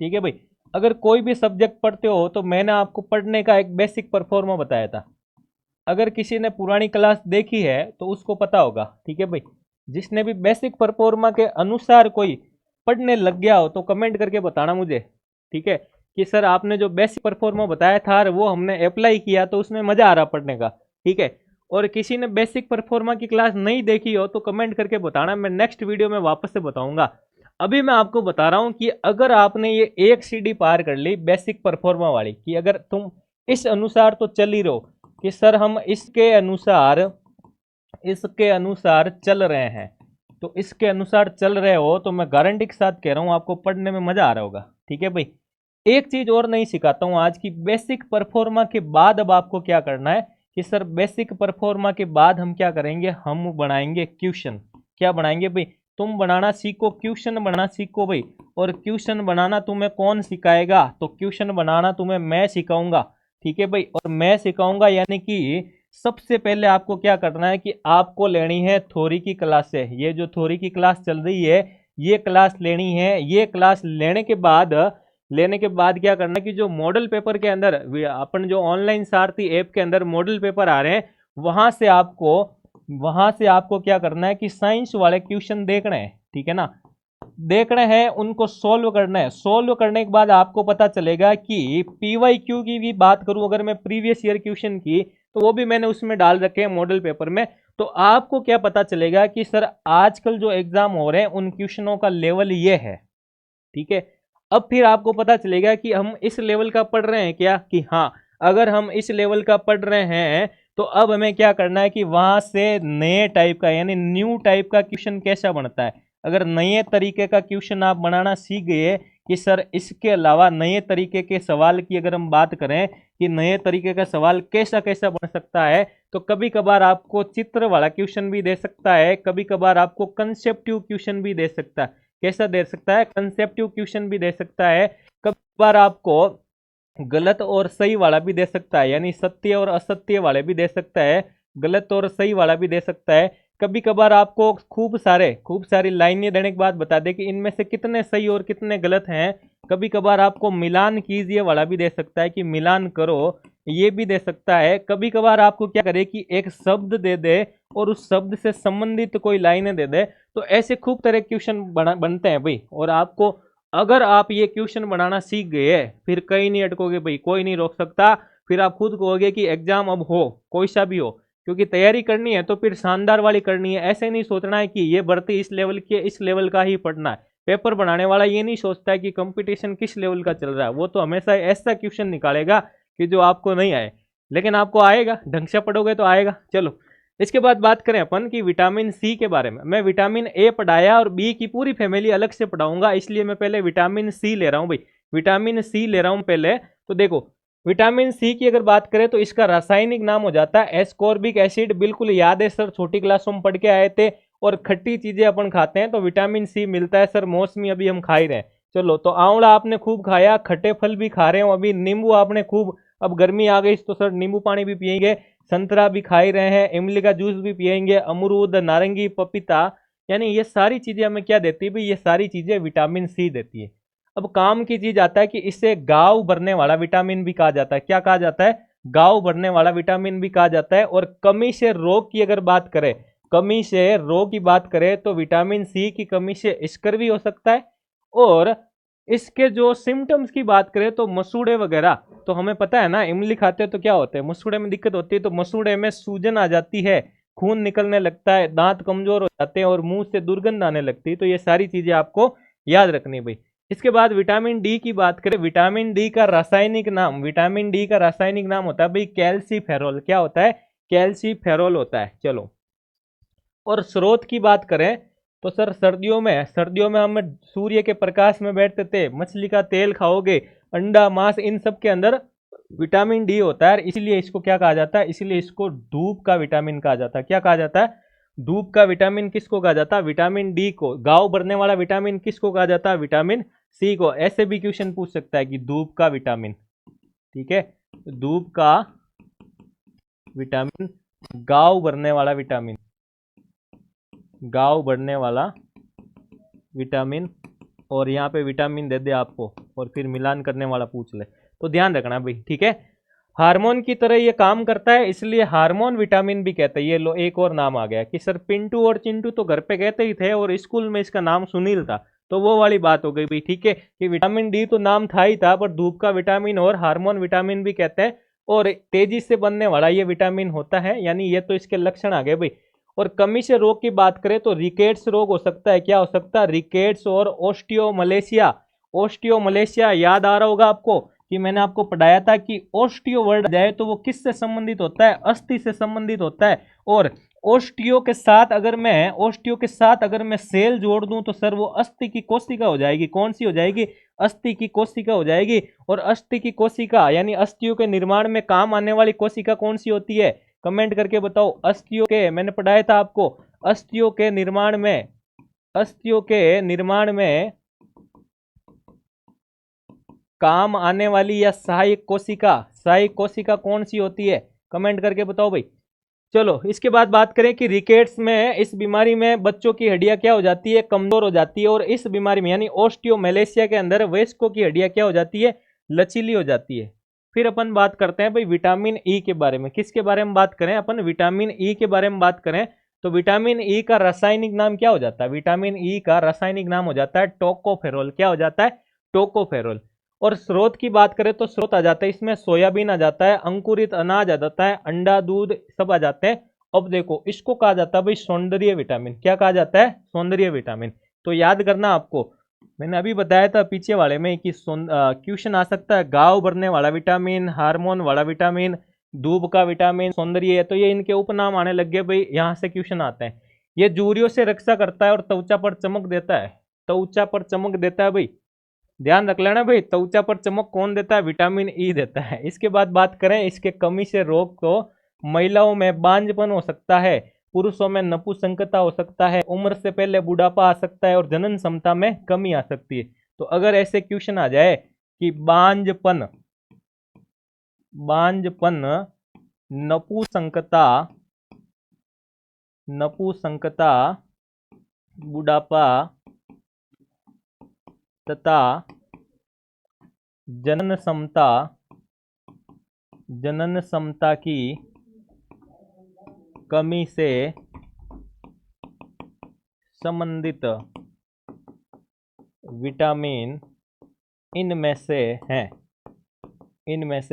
ठीक है भाई, अगर कोई भी सब्जेक्ट पढ़ते हो तो मैंने आपको पढ़ने का एक बेसिक परफॉर्मा बताया था। अगर किसी ने पुरानी क्लास देखी है तो उसको पता होगा, ठीक है भाई। जिसने भी बेसिक परफॉर्मा के अनुसार कोई पढ़ने लग गया हो तो कमेंट करके बताना मुझे, ठीक है, कि सर आपने जो बेसिक परफॉर्मा बताया था वो हमने अप्लाई किया तो उसमें मजा आ रहा पढ़ने का, ठीक है। और किसी ने बेसिक परफॉर्मा की क्लास नहीं देखी हो तो कमेंट करके बताना, मैं नेक्स्ट वीडियो में वापस से बताऊंगा। अभी मैं आपको बता रहा हूं कि अगर आपने ये एक सीढ़ी पार कर ली बेसिक परफॉर्मा वाली, कि अगर तुम इस अनुसार तो चल ही रहो कि सर हम इसके अनुसार चल रहे हैं, तो इसके अनुसार चल रहे हो, तो मैं गारंटी के साथ कह रहा हूं आपको पढ़ने में मजा आ रहा होगा, ठीक है भाई। एक चीज और नहीं सिखाता हूं आज की, बेसिक परफॉर्मा के बाद अब आपको क्या करना है कि सर बेसिक परफॉर्मा के बाद हम क्या करेंगे, हम बनाएंगे क्वेश्चन। क्या बनाएंगे भाई, तुम बनाना सीखो, क्वेश्चन बनाना सीखो भाई। और क्वेश्चन बनाना तुम्हें कौन सिखाएगा? तो क्वेश्चन बनाना तुम्हें मैं सिखाऊंगा, ठीक है भाई। और मैं सिखाऊंगा यानी कि सबसे पहले आपको क्या करना है कि आपको लेनी है थ्योरी की क्लास है। ये जो थ्योरी की क्लास चल रही है ये क्लास लेनी है। ये क्लास लेने के बाद क्या करना है कि जो मॉडल पेपर के अंदर अपन जो ऑनलाइन सारथी ऐप के अंदर मॉडल पेपर आ रहे हैं वहां से आपको क्या करना है कि साइंस वाले क्वेश्चन देखने हैं, ठीक है ना। देखने हैं, उनको सोल्व करना है। सोल्व करने के बाद आपको पता चलेगा कि पीवाईक्यू की भी बात करूं अगर मैं प्रीवियस ईयर क्वेश्चन की, तो वो भी मैंने उसमें डाल रखे हैं मॉडल पेपर में। तो आपको क्या पता चलेगा कि सर आजकल जो एग्जाम हो रहे हैं उन क्वेश्चनों का लेवल ये है, ठीक है। अब फिर आपको पता चलेगा कि हम इस लेवल का पढ़ रहे हैं क्या, कि हाँ अगर हम इस लेवल का पढ़ रहे हैं तो अब हमें क्या करना है कि वहां से नए टाइप का यानी न्यू टाइप का क्वेश्चन कैसा बनता है। अगर नए तरीके का क्वेश्चन आप बनाना सीख गए कि सर इसके अलावा नए तरीके के सवाल की अगर हम बात करें कि नए तरीके का सवाल कैसा कैसा बन सकता है, तो कभी कभार आपको चित्र वाला क्वेश्चन भी दे सकता है, कभी कभार आपको कंसेप्टिव क्वेश्चन भी दे सकता है। कैसा दे सकता है? कंसेप्टिव क्वेश्चन भी दे सकता है। कभी बार आपको गलत और सही वाला भी दे सकता है, यानी सत्य और असत्य वाले भी दे सकता है, गलत और सही वाला भी दे सकता है। कभी कभार आपको खूब सारी लाइनें देने के बाद बता दे कि इनमें से कितने सही और कितने गलत हैं। कभी कभार आपको मिलान कीजिए वाला भी दे सकता है कि मिलान करो, ये भी दे सकता है। कभी कभार आपको क्या करे कि एक शब्द दे दे और उस शब्द से संबंधित कोई लाइनें दे दे। तो ऐसे खूब तरह क्वेश्चन बनते हैं भाई। और आपको अगर आप ये क्वेश्चन बनाना सीख गए फिर कहीं नहीं अटकोगे भाई, कोई नहीं रोक सकता। फिर आप खुद कहोगे कि एग्जाम अब हो कोई सा भी हो, क्योंकि तैयारी करनी है तो फिर शानदार वाली करनी है। ऐसे नहीं सोचना है कि ये भर्ती इस लेवल का ही पढ़ना है। पेपर बनाने वाला ये नहीं सोचता है कि कंपटीशन किस लेवल का चल रहा है, वो तो हमेशा ऐसा क्वेश्चन निकालेगा कि जो आपको नहीं आए, लेकिन आपको आएगा, ढंग से पढ़ोगे तो आएगा। चलो इसके बाद बात करें अपन कि विटामिन सी के बारे में। मैं विटामिन ए पढ़ाया और बी की पूरी फैमिली अलग से पढ़ाऊंगा, इसलिए मैं पहले विटामिन सी ले रहा हूं भाई। विटामिन सी ले रहा हूं पहले। तो देखो विटामिन सी की अगर बात करें तो इसका रासायनिक नाम हो जाता है एस्कॉर्बिक एसिड। बिल्कुल याद है सर, छोटी क्लासों में पढ़ के आए थे। और खट्टी चीजें अपन खाते हैं तो विटामिन सी मिलता है। सर मौसमी अभी हम खा ही रहे हैं। चलो तो आंवला आपने खूब खाया, खट्टे फल भी खा रहे हो अभी, नींबू आपने खूब, अब गर्मी आ गई तो सर नींबू पानी भी पियेंगे, संतरा भी खा ही रहे हैं, इमली का जूस भी पियेंगे, अमरूद, नारंगी, पपीता। यानी ये सारी चीजें हमें क्या देती है भाई? ये सारी चीजें विटामिन सी देती है। अब काम की चीज आता है कि इससे गाव भरने वाला विटामिन भी कहा जाता है। क्या कहा जाता है? गाव भरने वाला विटामिन भी कहा जाता है। और कमी से रोग की अगर बात करें, कमी से रोग की बात करें तो विटामिन सी की कमी से स्कर्वी हो सकता है। और इसके जो सिम्टम्स की बात करें तो मसूड़े वगैरह, तो हमें पता है ना इमली खाते हैं तो क्या होता है, मसूड़े में दिक्कत होती है। तो मसूड़े में सूजन आ जाती है, खून निकलने लगता है, दांत कमजोर हो जाते हैं और मुंह से दुर्गंध आने लगती है। तो ये सारी चीजें आपको याद रखनी भाई। इसके बाद विटामिन डी की बात करें। विटामिन डी का रासायनिक नाम, विटामिन डी का रासायनिक नाम होता है भाई कैल्सीफेरॉल। क्या होता है? कैल्सीफेरॉल होता है। चलो और स्रोत की बात करें तो सर सर्दियों में हम सूर्य के प्रकाश में बैठते थे, मछली का तेल खाओगे, अंडा, मांस, इन सब के अंदर विटामिन डी होता है। इसलिए इसको क्या कहा जाता है? इसलिए इसको धूप का विटामिन कहा जाता है। क्या कहा जाता है? धूप का विटामिन किसको कहा जाता है? विटामिन डी को। गाँव भरने वाला विटामिन किसको कहा जाता है? विटामिन सी को। ऐसे भी क्वेश्चन पूछ सकता है कि धूप का विटामिन, ठीक है, धूप का विटामिन, गाँव भरने वाला विटामिन, गाँव बढ़ने वाला विटामिन। और यहाँ पे विटामिन दे दे आपको और फिर मिलान करने वाला पूछ ले, तो ध्यान रखना भाई, ठीक है। हार्मोन की तरह ये काम करता है, इसलिए हार्मोन विटामिन भी कहते हैं। ये लो एक और नाम आ गया कि सर पिंटू और चिंटू तो घर पे कहते ही थे और स्कूल में इसका नाम सुनील था, तो वो वाली बात हो गई भाई, ठीक है। कि विटामिन डी तो नाम था ही था, पर धूप का विटामिन और हार्मोन विटामिन भी कहते हैं। और तेजी से बनने वाला ये विटामिन होता है, यानी ये तो इसके लक्षण आ गए भाई। और कमी से रोग की बात करें तो रिकेट्स रोग हो सकता है। क्या हो सकता है? रिकेट्स और ओस्टियोमलेशिया। ओस्टियोमलेशिया याद आ रहा होगा आपको कि मैंने आपको पढ़ाया था कि ओस्टियो वर्ड जाए तो वो किससे संबंधित होता है? अस्थि से संबंधित होता है। और ओस्टियो के साथ अगर मैं सेल जोड़ दूं तो सर वो अस्थि की कोशिका हो जाएगी। कौन सी हो जाएगी? अस्थि की कोशिका हो जाएगी। और अस्थि की कोशिका यानी अस्थियों के निर्माण में काम आने वाली कोशिका कौन सी होती है? कमेंट करके बताओ। अस्थियों के, मैंने पढ़ाया था आपको, अस्थियों के निर्माण में, अस्थियों के निर्माण में काम आने वाली या सहायक कोशिका कौन सी होती है? कमेंट करके बताओ भाई। चलो इसके बाद बात करें कि रिकेट्स में, इस बीमारी में बच्चों की हड्डियां क्या हो जाती है? कमजोर हो जाती है। और इस बीमारी में यानी ऑस्टियोमेलेशिया के अंदर वयस्कों की हड्डियां क्या हो जाती है? लचीली हो जाती है। फिर अपन बात करते हैं भाई विटामिन ई के बारे में। किसके बारे में बात करें अपन? विटामिन ई के बारे में बात करें तो विटामिन ई का रासायनिक नाम क्या हो जाता है? विटामिन ई का रासायनिक नाम हो जाता है टोकोफेरोल। क्या हो जाता है? टोकोफेरोल। और स्रोत की बात करें तो स्रोत आ जाता है इसमें सोयाबीन आ जाता है, अंकुरित अनाज आ जाता है, अंडा दूध सब आ जाते हैं। अब देखो इसको कहा जाता है भाई सौंदर्य विटामिन। क्या कहा जाता है? सौंदर्य विटामिन। तो याद करना आपको, मैंने अभी बताया था पीछे वाले में कि क्वेश्चन आ सकता है घाव भरने वाला विटामिन, हार्मोन वाला विटामिन, दूब का विटामिन, सौंदर्य है। तो ये इनके उपनाम आने लग गए भाई, यहाँ से क्वेश्चन आते हैं। ये झुर्रियों से रक्षा करता है और त्वचा पर चमक देता है। त्वचा पर चमक देता है भाई, ध्यान रख लेना भाई। त्वचा पर चमक कौन देता है? विटामिन ई देता है। इसके बाद बात करें इसके कमी से रोग तो महिलाओं में बांझपन हो सकता है, पुरुषों में नपुंसकता हो सकता है, उम्र से पहले बुढ़ापा आ सकता है और जनन क्षमता में कमी आ सकती है। तो अगर ऐसे क्वेश्चन आ जाए कि बांझपन, नपुंसकता, बुढ़ापा तथा जनन क्षमता की कमी से संबंधित विटामिन इनमें से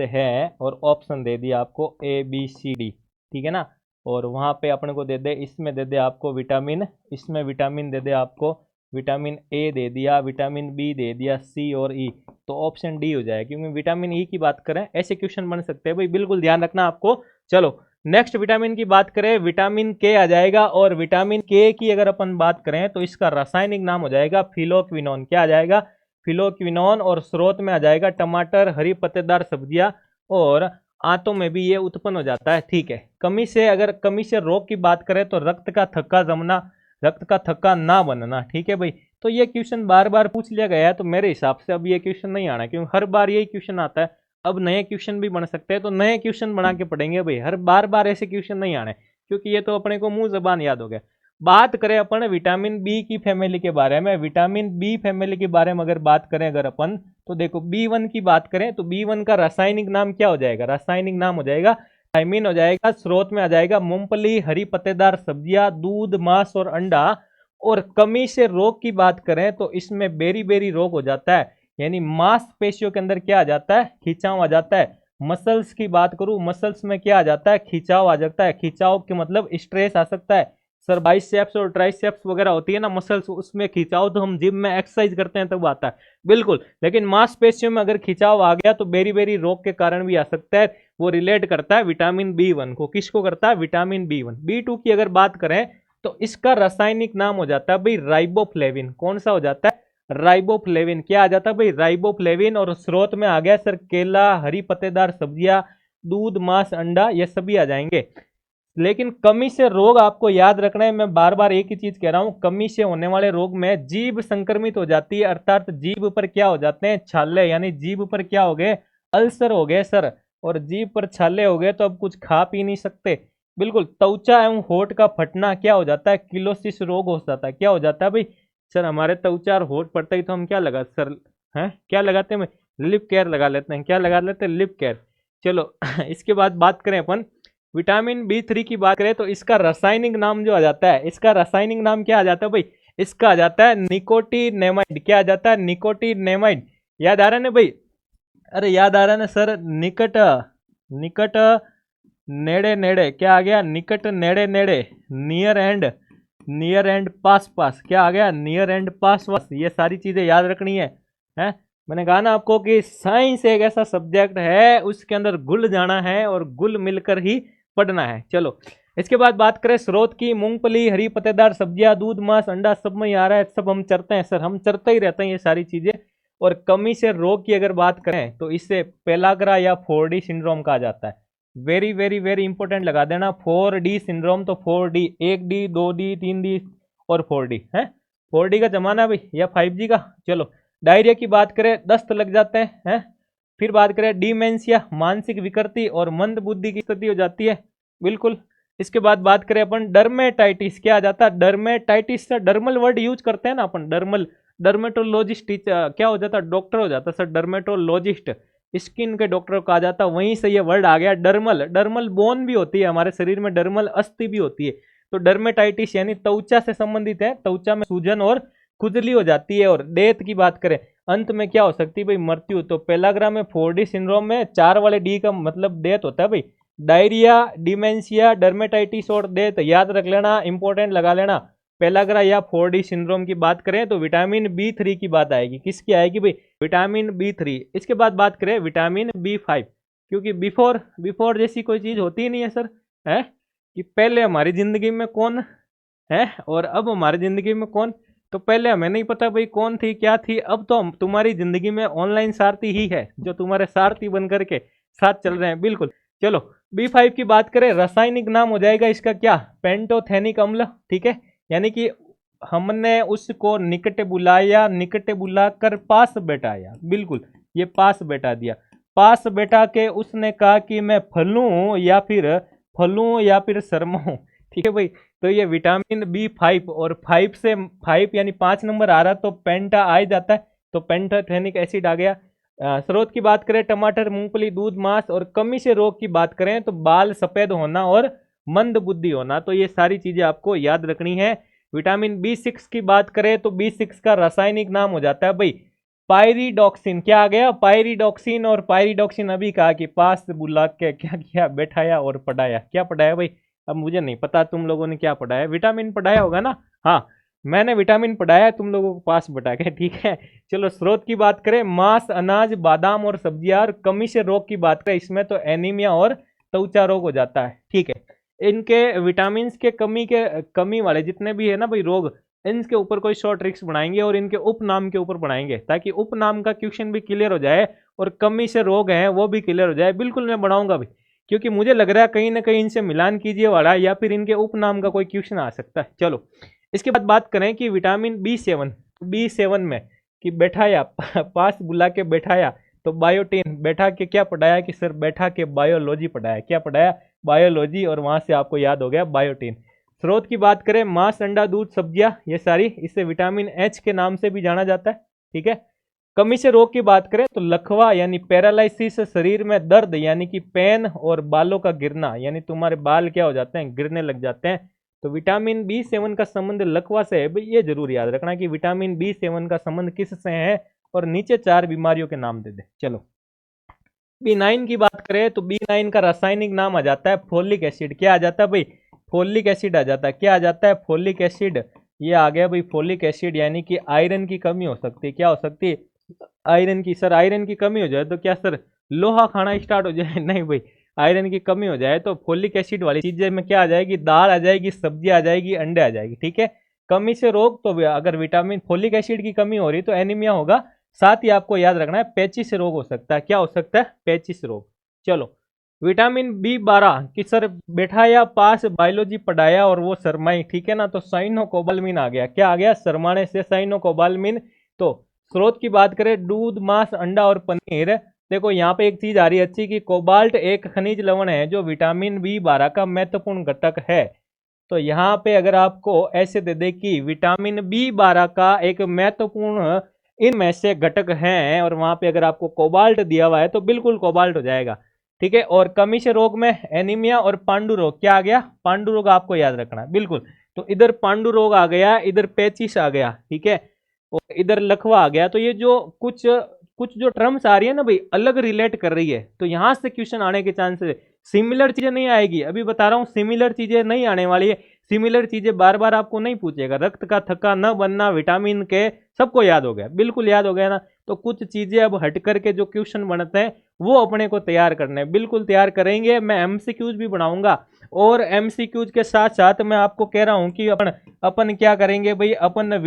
है और ऑप्शन दे दिया आपको ABCD, ठीक है ना। और वहां पे अपने को दे दे, इसमें दे दे आपको विटामिन, इसमें विटामिन दे दे आपको विटामिन ए दे दिया, विटामिन बी दे दिया, सी और ई। तो ऑप्शन डी हो जाए, क्योंकि विटामिन ई की बात करें ऐसे क्वेश्चन बन सकते हैं भाई, बिल्कुल ध्यान रखना आपको। चलो नेक्स्ट विटामिन की बात करें, विटामिन के आ जाएगा। और विटामिन के की अगर अपन बात करें तो इसका रासायनिक नाम हो जाएगा फिलोक्विनोन। क्या आ जाएगा? फिलोक्विनोन। और स्रोत में आ जाएगा टमाटर, हरी पत्तेदार सब्जियां और आंतों में भी ये उत्पन्न हो जाता है, ठीक है। कमी से, अगर कमी से रोग की बात करें तो रक्त का थक्का जमना, रक्त का थक्का ना बनना, ठीक है भाई। तो ये क्वेश्चन बार बार पूछ लिया गया है, तो मेरे हिसाब से अब ये क्वेश्चन नहीं आना, क्योंकि हर बार यही क्वेश्चन आता है। अब नए क्वेश्चन भी बन सकते हैं, तो नए क्वेश्चन बना के पढ़ेंगे भाई, हर बार बार ऐसे क्वेश्चन नहीं आने, क्योंकि ये तो अपने को मुंह जबान याद हो गया। बात करें अपन विटामिन बी की फैमिली के बारे में, विटामिन बी फैमिली के बारे में अगर बात करें अगर अपन, तो देखो B1 की बात करें तो B1 का रासायनिक नाम क्या हो जाएगा? रासायनिक नाम हो जाएगा थायमिन हो जाएगा। स्रोत में आ जाएगा मूंगफली, हरी पत्तेदार सब्जियां, दूध, मांस और अंडा। और कमी से रोग की बात करें तो इसमें बेरी रोग हो जाता है, यानी मांसपेशियों के अंदर क्या आ जाता है? खिंचाव आ जाता है। मसल्स की बात करूं, मसल्स में क्या आ जाता है? खिंचाव आ जाता है। खिंचाव के मतलब स्ट्रेस आ सकता है। सर बाइसेप्स और ट्राइसेप्स वगैरह होती है ना मसल्स, उसमें खिंचाव तो हम जिम में एक्सरसाइज करते हैं तब आता है, बिल्कुल। लेकिन मांसपेशियों में अगर खिंचाव आ गया तो बेरी रोग के कारण भी आ सकता है। वो रिलेट करता है विटामिन B1 को। किसको करता है? Vitamin B1। B2 की अगर बात करें तो इसका रासायनिक नाम हो जाता है भाई राइबोफ्लेविन। कौन सा हो जाता है? राइबोफ्लेविन। क्या आ जाता है भाई? राइबोफ्लेविन। और स्रोत में आ गया सर केला, हरी पत्तेदार सब्जियां, दूध, मांस, अंडा, ये सभी आ जाएंगे। लेकिन कमी से रोग आपको याद रखना है, मैं बार बार एक ही चीज कह रहा हूं, कमी से होने वाले रोग में जीभ संक्रमित हो जाती है, अर्थात जीभ पर क्या हो जाते हैं? छाले, यानी जीभ पर क्या हो गए? अल्सर हो गए सर। और जीभ पर छाले हो गए तो अब कुछ खा पी नहीं सकते, बिल्कुल। त्वचा एवं होठ का फटना क्या हो जाता है? किलोसिस रोग हो जाता है। क्या हो जाता है भाई? सर हमारे त्वचा और होठ फटता ही तो हम क्या लगा सर, हैं क्या लगाते हैं? लिप केयर लगा लेते हैं। क्या लगा लेते हैं? Lip care. चलो इसके बाद बात करें अपन विटामिन B3 की बात करें तो इसका रासायनिक नाम जो आ जाता है, इसका रासायनिक नाम क्या आ जाता है भाई? इसका आ जाता है निकोटिनेमाइड। क्या आ जाता है? निकोटिनेमाइड। याद आ रहा है ना भाई? अरे याद आ रहा है ना सर? निकट निकट नेड़े नेड़े, क्या आ गया? निकट नेड़े नेड़े, नियर एंड पास पास। क्या आ गया? नियर एंड पास पास। ये सारी चीजें याद रखनी है, हैं? मैंने कहा ना आपको कि साइंस एक ऐसा सब्जेक्ट है उसके अंदर घुल जाना है और घुल मिलकर ही पढ़ना है। चलो इसके बाद बात करें स्रोत की, मूंगफली, हरी पत्तेदार सब्जियां, दूध, मांस, अंडा, सब में आ रहा है। सब हम चरते हैं सर, हम चरते ही रहते हैं ये सारी चीजें। और कमी से रोग की अगर बात करें तो इससे पेलाग्रा या 4D सिंड्रोम कहा जाता है। वेरी इंपॉर्टेंट लगा देना, 4D सिंड्रोम। तो 4D, 1D, 2D, 3D और 4D है। 4D का जमाना भाई या 5G का। चलो, डायरिया की बात करें, दस्त लग जाते हैं। फिर बात करें डिमेंशिया, मानसिक विकृति और मंद बुद्धि की स्थिति हो जाती है, बिल्कुल। इसके बाद बात करें अपन डर्मेटाइटिस, क्या आ जाता है डर्मेटाइटिस से, डर्मल वर्ड यूज करते हैं ना अपन, डर्मल, डर्मेटोलॉजिस्ट क्या हो जाता है, डॉक्टर हो जाता है सर, डर्मेटोलॉजिस्ट, स्किन के डॉक्टर कहा जाता है, वहीं से ये वर्ड आ गया डर्मल। डर्मल बोन भी होती है हमारे शरीर में, डर्मल अस्थि भी होती है। तो डर्मेटाइटिस यानी त्वचा से संबंधित है, त्वचा में सूजन और खुजली हो जाती है। और डेथ की बात करें, अंत में क्या हो सकती है भाई, मृत्यु। तो पेलाग्रा में 4D सिंड्रोम में 4 वाले डी का मतलब डेथ होता है भाई। डायरिया, डिमेंशिया, डर्मेटाइटिस और डेथ याद रख लेना, इंपॉर्टेंट लगा लेना। पेलाग्रा या 4D सिंड्रोम की बात करें तो विटामिन B3 की बात आएगी, किसकी आएगी भाई, विटामिन B3। इसके बाद बात करें विटामिन B5, क्योंकि बिफोर जैसी कोई चीज होती ही नहीं है सर, है कि पहले हमारी जिंदगी में कौन है और अब हमारी जिंदगी में कौन। तो पहले हमें नहीं पता भाई कौन थी क्या थी, अब तो तुम्हारी जिंदगी में ऑनलाइन सारथी ही है जो तुम्हारे सारथी बन करके साथ चल रहे हैं, बिल्कुल। चलो, B5 की बात करें, रासायनिक नाम हो जाएगा इसका क्या, पेंटोथेनिक अम्ल, ठीक है। यानी कि हमने उसको निकट बुलाया, निकट बुलाकर पास बैठाया, बिल्कुल, ये पास बैठा दिया। पास बैठा के उसने कहा कि मैं फलूं या फिर शर्माऊं, ठीक है भाई। तो ये विटामिन B5, और 5 से 5 यानी 5 नंबर आ रहा तो पेंटा आ ही जाता है, तो पेंटाथेनिक एसिड आ गया। स्रोत की बात करें, टमाटर, मूंगफली, दूध, मांस। और कमी से रोग की बात करें तो बाल सफेद होना और मंद बुद्धि होना। तो ये सारी चीजें आपको याद रखनी है। विटामिन B6 की बात करें तो B6 का रासायनिक नाम हो जाता है भाई पायरिडॉक्सिन। क्या आ गया, पायरिडॉक्सिन। और पायरिडॉक्सिन अभी कहा कि पास बुला के क्या किया, बैठाया और पढ़ाया। क्या पढ़ाया भाई, अब मुझे नहीं पता तुम लोगों ने क्या पढ़ाया, विटामिन पढ़ाया होगा ना, हाँ मैंने विटामिन पढ़ाया तुम लोगों को पास बैठा के, ठीक है। चलो, स्रोत की बात करें, मांस, अनाज, बादाम और सब्जियां। और कमी से रोग की बात करें, इसमें तो एनीमिया और त्वचा रोग हो जाता है, ठीक है। इनके विटामिन के कमी वाले जितने भी है ना भाई रोग, इनके ऊपर कोई शॉर्ट ट्रिक्स बनाएंगे और इनके उपनाम के ऊपर बनाएंगे, ताकि उपनाम का क्वेश्चन भी क्लियर हो जाए और कमी से रोग है वो भी क्लियर हो जाए। बिल्कुल मैं बनाऊंगा भाई, क्योंकि मुझे लग रहा है कहीं ना कहीं इनसे मिलान कीजिए वाला या फिर इनके उपनाम का कोई क्वेश्चन आ सकता है। चलो, इसके बाद बात करें कि विटामिन B7 में कि बैठाया पास बुला के बैठाया तो बायोटीन, बैठा के क्या पढ़ाया कि सर बैठा के बायोलॉजी पढ़ाया। क्या पढ़ाया, बायोलॉजी, और वहां से आपको याद हो गया बायोटीन। स्रोत की बात करें, मांस, अंडा, दूध, सब्जियां, ये सारी। इसे विटामिन H के नाम से भी जाना जाता है, ठीक है। कमी से रोग की बात करें तो लकवा यानी पैरालिसिस, शरीर में दर्द यानी कि पेन, और बालों का गिरना यानी तुम्हारे बाल क्या हो जाते हैं, गिरने लग जाते हैं। तो विटामिन B7 का संबंध लकवा से है भाई, ये जरूर याद रखना कि विटामिन B7 का संबंध किससे है, और नीचे 4 बीमारियों के नाम दे दे। चलो, B9 की बात करें तो B9 का रासायनिक नाम आ जाता है फोलिक एसिड। क्या आ जाता है भाई, फोलिक एसिड आ जाता है। क्या आ जाता है, फोलिक एसिड। ये आ गया भाई फोलिक एसिड, यानी कि आयरन की कमी हो सकती है। क्या हो सकती है, आयरन की। सर आयरन की कमी हो जाए तो क्या सर लोहा खाना स्टार्ट हो जाए, नहीं भाई, आयरन की कमी हो जाए तो फोलिक एसिड वाली चीजें में क्या आ जाएगी, दाल आ जाएगी, सब्जी आ जाएगी, अंडे आ जाएगी, ठीक है। कमी से रोग, तो अगर विटामिन फोलिक एसिड की कमी हो रही तो एनीमिया होगा। साथ ही आपको याद रखना है पेचिस रोग हो सकता है। क्या हो सकता है, पेचिस रोग। चलो, विटामिन B12 कि सर बैठाया पास बायोलॉजी पढ़ाया और वो शर्माई, ठीक है ना। तो साइनोकोबालमिन आ गया। क्या आ गया, शर्माने से साइनोकोबालमिन। तो स्रोत की बात करें, दूध, मांस, अंडा और पनीर। देखो यहाँ पे एक चीज आ रही है अच्छी कि कोबाल्ट एक खनिज लवण है जो विटामिन B12 का महत्वपूर्ण घटक है। तो यहाँ पे अगर आपको ऐसे दे दे कि विटामिन B12 का एक महत्वपूर्ण इनमें से घटक है, और वहां पे अगर आपको कोबाल्ट दिया हुआ है तो बिल्कुल कोबाल्ट हो जाएगा, ठीक है। और कमी से रोग में एनीमिया और पांडु रोग। क्या आ गया, पांडु रोग आपको याद रखना है, बिल्कुल। तो इधर पांडु रोग आ गया, इधर पेचिस आ गया, ठीक है, और इधर लकवा आ गया। तो ये जो कुछ कुछ जो टर्म्स आ रही है ना भाई, अलग रिलेट कर रही है, तो यहां से क्वेश्चन आने के चांसेस, सिमिलर चीजें नहीं आएगी। अभी बता रहा हूं सिमिलर चीजें नहीं आने वाली है। सिमिलर चीजें बार बार आपको नहीं पूछेगा। रक्त का थक्का न बनना, विटामिन के, सबको याद हो गया, बिल्कुल याद हो गया ना। तो कुछ चीजें अब हट करके जो क्वेश्चन बनते हैं वो अपने को तैयार करने हैं, बिल्कुल तैयार करेंगे। मैं एमसीक्यूज भी बनाऊंगा, और एमसीक्यूज के साथ साथ मैं आपको कह रहा हूं कि अपन क्या करेंगे भाई, अपन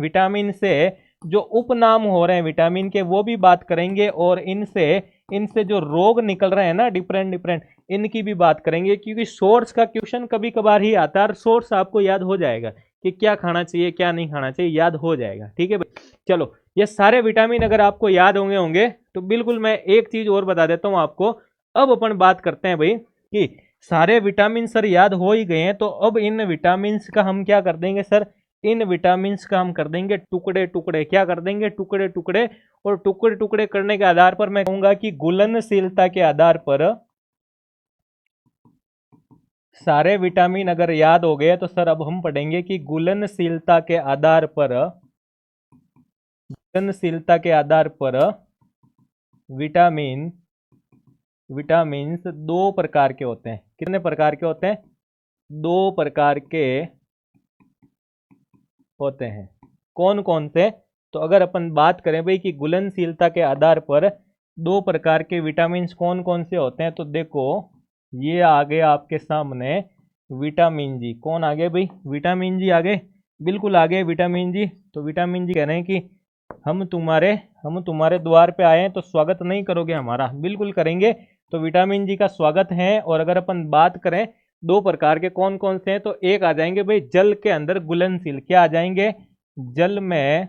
विटामिन से जो उपनाम हो रहे हैं विटामिन के वो भी बात करेंगे, और इनसे जो रोग निकल रहे हैं ना डिफरेंट इनकी भी बात करेंगे, क्योंकि सोर्स का क्वेश्चन कभी कभार ही आता है और सोर्स आपको याद हो जाएगा। कि क्या खाना चाहिए क्या नहीं खाना चाहिए, याद हो जाएगा। ठीक है भाई, चलो ये सारे विटामिन अगर आपको याद होंगे तो बिल्कुल मैं एक चीज और बता देता हूँ आपको। अब अपन बात करते हैं भाई कि सारे विटामिन सर याद हो ही गए हैं, तो अब इन विटामिन का हम क्या कर देंगे सर, इन विटामिन का हम कर देंगे टुकड़े टुकड़े। क्या कर देंगे, टुकड़े टुकड़े। और टुकड़े टुकड़े करने के आधार पर मैं कहूंगा कि घुलनशीलता के आधार पर सारे विटामिन अगर याद हो गए तो सर अब हम पढ़ेंगे कि घुलनशीलता के आधार पर, घुलनशीलता के आधार पर विटामिन्स दो प्रकार के होते हैं। कितने प्रकार के होते हैं, दो प्रकार के होते हैं। कौन कौन से, तो अगर अपन बात करें भाई कि घुलनशीलता के आधार पर दो प्रकार के विटामिन कौन कौन से होते हैं, तो देखो ये आ गए आपके सामने विटामिन जी। कौन आ गए भाई, विटामिन जी आ गए, बिल्कुल आ गए विटामिन जी। तो विटामिन जी कह रहे हैं कि हम तुम्हारे द्वार पे आए हैं तो स्वागत नहीं करोगे हमारा, बिल्कुल करेंगे। तो विटामिन जी का स्वागत है। और अगर अपन बात करें दो प्रकार के कौन कौन से हैं, तो एक आ जाएंगे भाई जल के अंदर घुलनशील। क्या आ जाएंगे, जल में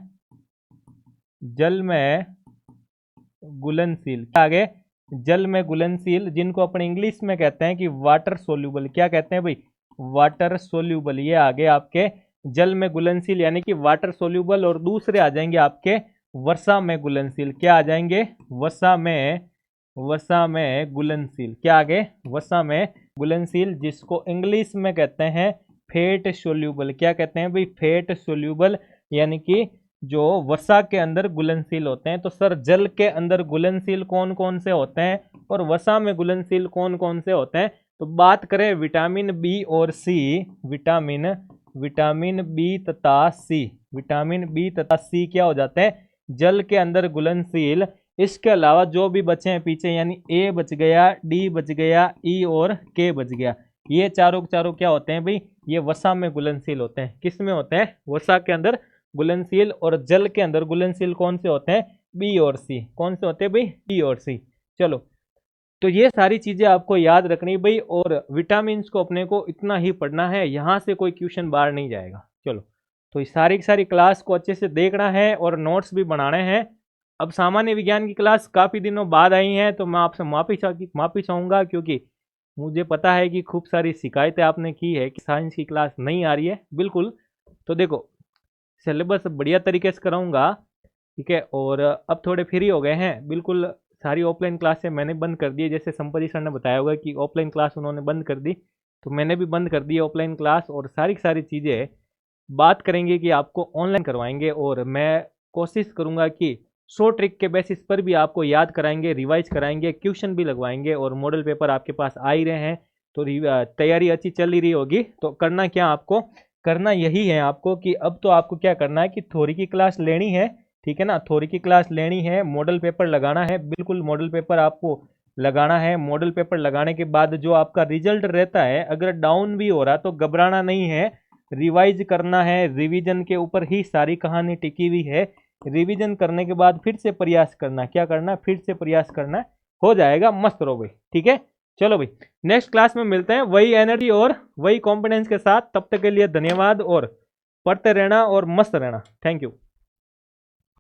घुलनशील। क्या आगे, जल में घुलनशील, जिनको अपन इंग्लिश में कहते हैं कि वाटर सोल्यूबल। क्या कहते हैं भाई, वाटर सोल्यूबल। ये आगे आपके जल में घुलनशील यानी कि वाटर सोल्यूबल। और दूसरे आ जाएंगे आपके वसा में घुलनशील। क्या आ जाएंगे, वसा में घुलनशील। क्या आगे, वसा में घुलनशील, जिसको इंग्लिश में कहते हैं फैट सोल्यूबल। क्या कहते हैं भाई, फैट सोल्यूबल, यानी कि जो वसा के अंदर घुलनशील होते हैं। तो सर जल के अंदर घुलनशील कौन कौन से होते हैं और वसा में घुलनशील कौन कौन से होते हैं, तो बात करें विटामिन बी और सी, विटामिन बी तथा सी, विटामिन बी तथा सी क्या हो जाते हैं, जल के अंदर घुलनशील। इसके अलावा जो भी बचे हैं पीछे, यानी ए बच गया, डी बच गया, ई और के बच गया, ये चारों के चारों क्या होते हैं भाई, ये वसा में घुलनशील होते हैं। किस में होते हैं, वसा के अंदर घुलनशील। और जल के अंदर घुलनशील कौन से होते हैं, बी और सी। कौन से होते हैं भाई, बी और सी। चलो, तो ये सारी चीजें आपको याद रखनी भाई। और विटामिन को अपने को इतना ही पढ़ना है, यहां से कोई क्वेश्चन बाहर नहीं जाएगा। चलो, तो इस सारी की सारी क्लास को अच्छे से देखना है और नोट्स भी बनाने हैं। अब सामान्य विज्ञान की क्लास काफी दिनों बाद आई है, तो मैं आपसे माफी चाहूंगा, क्योंकि मुझे पता है कि खूब सारी शिकायतें आपने की है कि साइंस की क्लास नहीं आ रही है। बिल्कुल, तो देखो सिलेबस बढ़िया तरीके से कराऊंगा, ठीक है। और अब थोड़े फ्री हो गए हैं, बिल्कुल सारी ऑफलाइन क्लासें मैंने बंद कर दी है। जैसे संपति सर ने बताया होगा कि ऑफलाइन क्लास उन्होंने बंद कर दी, तो मैंने भी बंद कर दी ऑफलाइन क्लास। और सारी सारी चीज़ें बात करेंगे कि आपको ऑनलाइन करवाएंगे। और मैं कोशिश करूंगा कि 100 ट्रिक के बेसिस पर भी आपको याद कराएंगे, रिवाइज कराएंगे, क्वेश्चन भी लगवाएंगे। और मॉडल पेपर आपके पास आ ही रहे हैं, तो तैयारी अच्छी चल ही रही होगी। तो करना क्या, आपको करना यही है आपको कि अब तो आपको क्या करना है कि थ्योरी की क्लास लेनी है, ठीक है ना। थ्योरी की क्लास लेनी है, मॉडल पेपर लगाना है, बिल्कुल मॉडल पेपर आपको लगाना है। मॉडल पेपर लगाने के बाद जो आपका रिजल्ट रहता है, अगर डाउन भी हो रहा तो घबराना नहीं है, रिवाइज करना है। रिवीजन के ऊपर ही सारी कहानी टिकी हुई है। रिवीजन करने के बाद फिर से प्रयास करना, क्या करना, फिर से प्रयास करना, हो जाएगा, मस्त रहो भाई, ठीक है। चलो भाई, नेक्स्ट क्लास में मिलते हैं वही एनर्जी और वही कॉन्फिडेंस के साथ। तब तक के लिए धन्यवाद और पढ़ते रहना और मस्त रहना। Thank you.